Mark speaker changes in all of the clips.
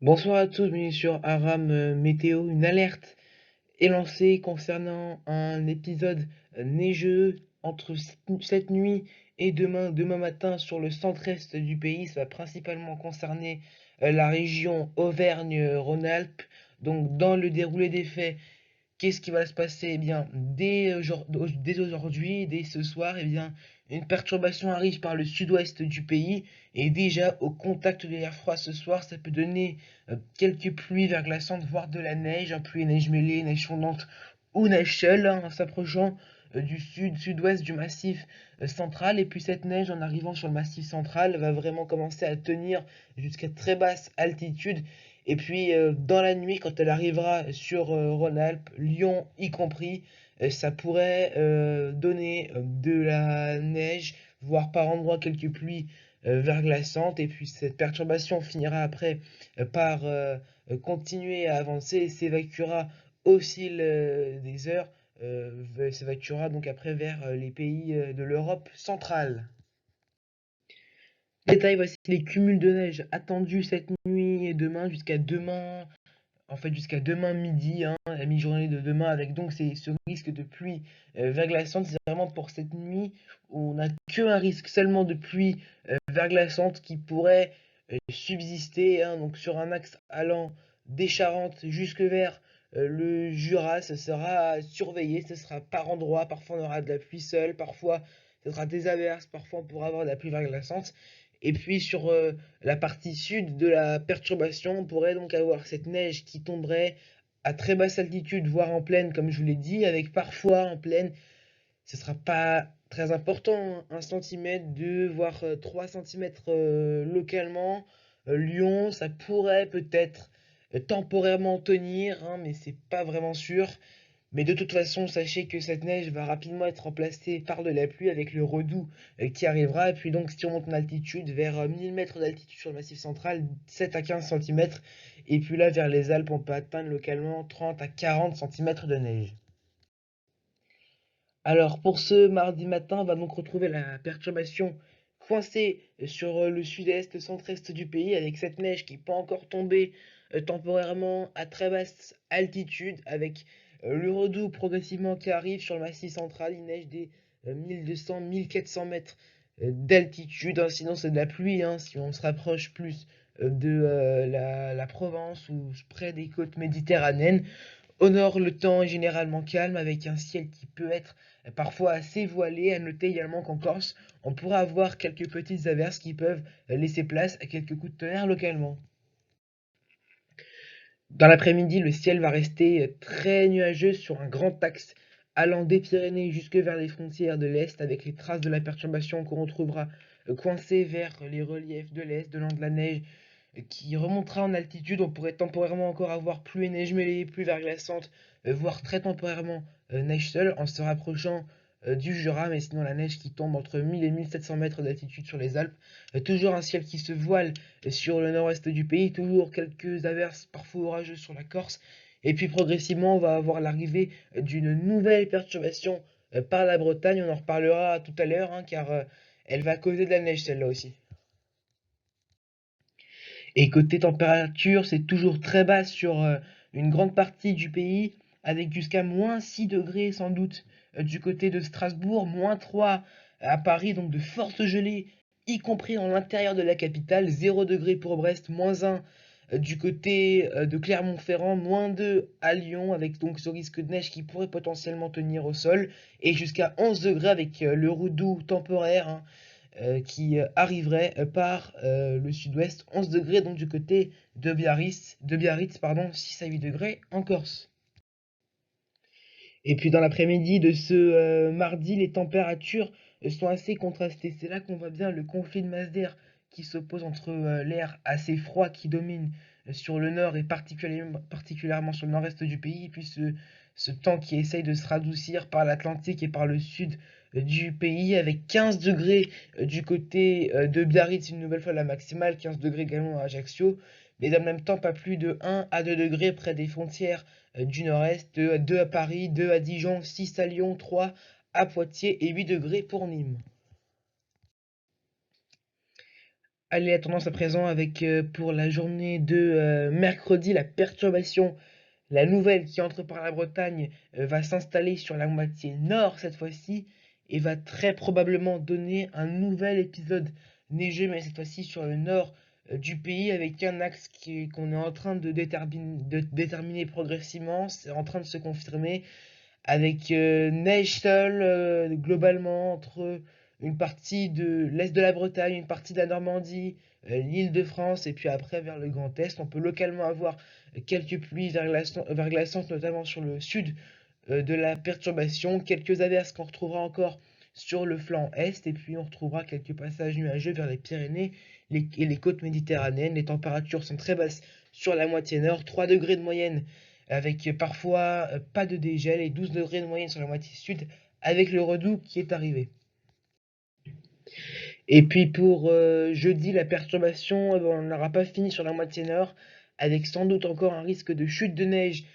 Speaker 1: Bonsoir à tous, bienvenue sur Aram Météo. Une alerte est lancée concernant un épisode neigeux entre cette nuit et demain matin sur le centre-est du pays. Ça va principalement concerner la région Auvergne-Rhône-Alpes. Donc dans le déroulé des faits, qu'est-ce qui va se passer? Eh bien, dès aujourd'hui, dès ce soir, eh bien, une perturbation arrive par le sud-ouest du pays et déjà au contact de l'air froid ce soir, ça peut donner quelques pluies verglaçantes, voire de la neige, pluie et neige mêlée, neige fondante ou neige seule, en s'approchant du sud-ouest du massif central. Et puis cette neige, en arrivant sur le massif central, va vraiment commencer à tenir jusqu'à très basse altitude et puis dans la nuit, quand elle arrivera sur Rhône-Alpes, Lyon y compris, ça pourrait donner de la neige, voire par endroits quelques pluies verglaçantes. Et puis cette perturbation finira après par continuer à avancer et s'évacuera au fil des heures, s'évacuera donc après vers les pays de l'Europe centrale. Détail, voici les cumuls de neige attendus cette nuit et demain, en fait jusqu'à demain midi, hein, la mi-journée de demain, avec donc ce risque de pluie verglaçante. C'est vraiment pour cette nuit où on n'a qu'un risque seulement de pluie verglaçante qui pourrait subsister, hein, donc sur un axe allant des Charentes jusque vers le Jura. Ce sera surveillé, ce sera par endroits, parfois on aura de la pluie seule, parfois ce sera des averses, parfois on pourra avoir de la pluie verglaçante. Et puis sur la partie sud de la perturbation, on pourrait donc avoir cette neige qui tomberait à très basse altitude, voire en plaine, comme je vous l'ai dit, avec parfois en plaine, ce sera pas très important, hein, 1 cm, 2, voire 3 centimètres localement. Lyon, ça pourrait peut-être temporairement tenir, hein, mais c'est pas vraiment sûr. Mais de toute façon, sachez que cette neige va rapidement être remplacée par de la pluie avec le redoux qui arrivera. Et puis donc, si on monte en altitude, vers 1000 mètres d'altitude sur le massif central, 7 à 15 centimètres. Et puis là, vers les Alpes, on peut atteindre localement 30 à 40 centimètres de neige. Alors, pour ce mardi matin, on va donc retrouver la perturbation coincée sur le sud-est, centre-est du pays, avec cette neige qui peut encore tomber temporairement à très basse altitude, avec le redoux progressivement qui arrive sur le massif central. Il neige des 1200-1400 mètres d'altitude, hein. Sinon c'est de la pluie, hein, si on se rapproche plus de la Provence ou près des côtes méditerranéennes. Au nord, le temps est généralement calme avec un ciel qui peut être parfois assez voilé. À noter également qu'en Corse, on pourra avoir quelques petites averses qui peuvent laisser place à quelques coups de tonnerre localement. Dans l'après-midi, le ciel va rester très nuageux sur un grand axe allant des Pyrénées jusque vers les frontières de l'Est, avec les traces de la perturbation qu'on retrouvera coincées vers les reliefs de l'Est, de long de la neige qui remontera en altitude. On pourrait temporairement encore avoir pluie et neige mêlée, pluie verglaçante, voire très temporairement neige seule en se rapprochant du Jura, mais sinon la neige qui tombe entre 1000 et 1700 mètres d'altitude sur les Alpes. Toujours un ciel qui se voile sur le nord-est du pays, toujours quelques averses parfois orageuses sur la Corse. Et puis progressivement, on va avoir l'arrivée d'une nouvelle perturbation par la Bretagne. On en reparlera tout à l'heure, hein, car elle va causer de la neige celle-là aussi. Et côté température, c'est toujours très bas sur une grande partie du pays, avec jusqu'à moins 6 degrés sans doute du côté de Strasbourg, moins 3 à Paris, donc de fortes gelées, y compris dans l'intérieur de la capitale, 0 degré pour Brest, moins 1 du côté de Clermont-Ferrand, moins 2 à Lyon, avec donc ce risque de neige qui pourrait potentiellement tenir au sol, et jusqu'à 11 degrés avec le redoux temporaire, hein, qui arriverait par le sud-ouest, 11 degrés donc du côté de Biarritz, pardon, 6 à 8 degrés en Corse. Et puis dans l'après-midi de ce mardi, les températures sont assez contrastées. C'est là qu'on voit bien le conflit de masse d'air qui s'oppose entre l'air assez froid qui domine sur le nord et particulièrement sur le nord-est du pays, et puis ce temps qui essaye de se radoucir par l'Atlantique et par le sud du pays, avec 15 degrés du côté de Biarritz, une nouvelle fois la maximale, 15 degrés également à Ajaccio, mais en même temps pas plus de 1 à 2 degrés près des frontières du nord-est, 2 à Paris, 2 à Dijon, 6 à Lyon, 3 à Poitiers et 8 degrés pour Nîmes. Allez, la tendance à présent avec pour la journée de mercredi, la perturbation, la nouvelle qui entre par la Bretagne va s'installer sur la moitié nord cette fois-ci et va très probablement donner un nouvel épisode neigeux, mais cette fois-ci sur le nord du pays avec un axe qu'on est en train de déterminer progressivement, c'est en train de se confirmer avec neige seule globalement entre une partie de l'est de la Bretagne, une partie de la Normandie, l'Île-de-France et puis après vers le Grand Est. On peut localement avoir quelques pluies verglaçantes, notamment sur le sud de la perturbation, quelques averses qu'on retrouvera encore sur le flanc est et puis on retrouvera quelques passages nuageux vers les Pyrénées et les côtes méditerranéennes. Les températures sont très basses sur la moitié nord, 3 degrés de moyenne avec parfois pas de dégel et 12 degrés de moyenne sur la moitié sud avec le redoux qui est arrivé. Et puis pour jeudi, la perturbation, ben, on n'aura pas fini sur la moitié nord avec sans doute encore un risque de chute de neige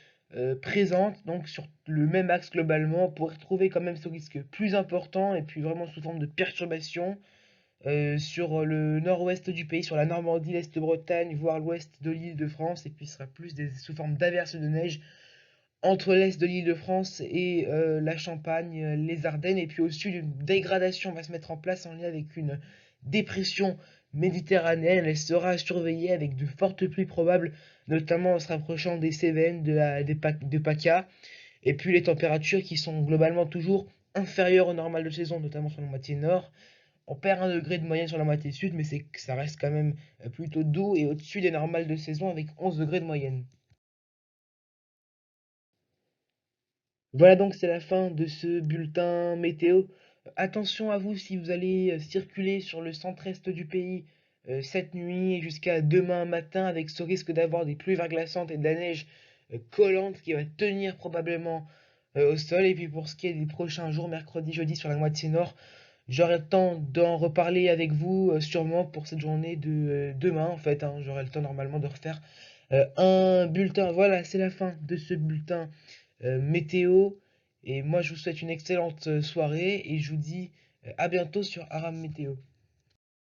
Speaker 1: présente, donc sur le même axe globalement, on pourrait retrouver quand même ce risque plus important et puis vraiment sous forme de perturbation sur le nord-ouest du pays, sur la Normandie, l'Est de Bretagne, voire l'ouest de l'île de France, et puis ce sera plus sous forme d'averses de neige entre l'est de l'Île-de-France et la Champagne, les Ardennes, et puis au sud, une dégradation va se mettre en place en lien avec une dépression méditerranéenne. Elle sera surveillée avec de fortes pluies probables, notamment en se rapprochant des Cévennes, de PACA, et puis les températures qui sont globalement toujours inférieures au normal de saison, notamment sur la moitié nord. On perd un degré de moyenne sur la moitié sud, mais ça reste quand même plutôt doux et au-dessus des normales de saison avec 11 degrés de moyenne. Voilà donc c'est la fin de ce bulletin météo. Attention à vous si vous allez circuler sur le centre-est du pays cette nuit et jusqu'à demain matin avec ce risque d'avoir des pluies verglaçantes et de la neige collante qui va tenir probablement au sol. Et puis pour ce qui est des prochains jours, mercredi, jeudi sur la moitié nord, j'aurai le temps d'en reparler avec vous sûrement pour cette journée de demain en fait, hein. J'aurai le temps normalement de refaire un bulletin. Voilà, c'est la fin de ce bulletin météo. Et moi, je vous souhaite une excellente soirée et je vous dis à bientôt sur Aram Météo.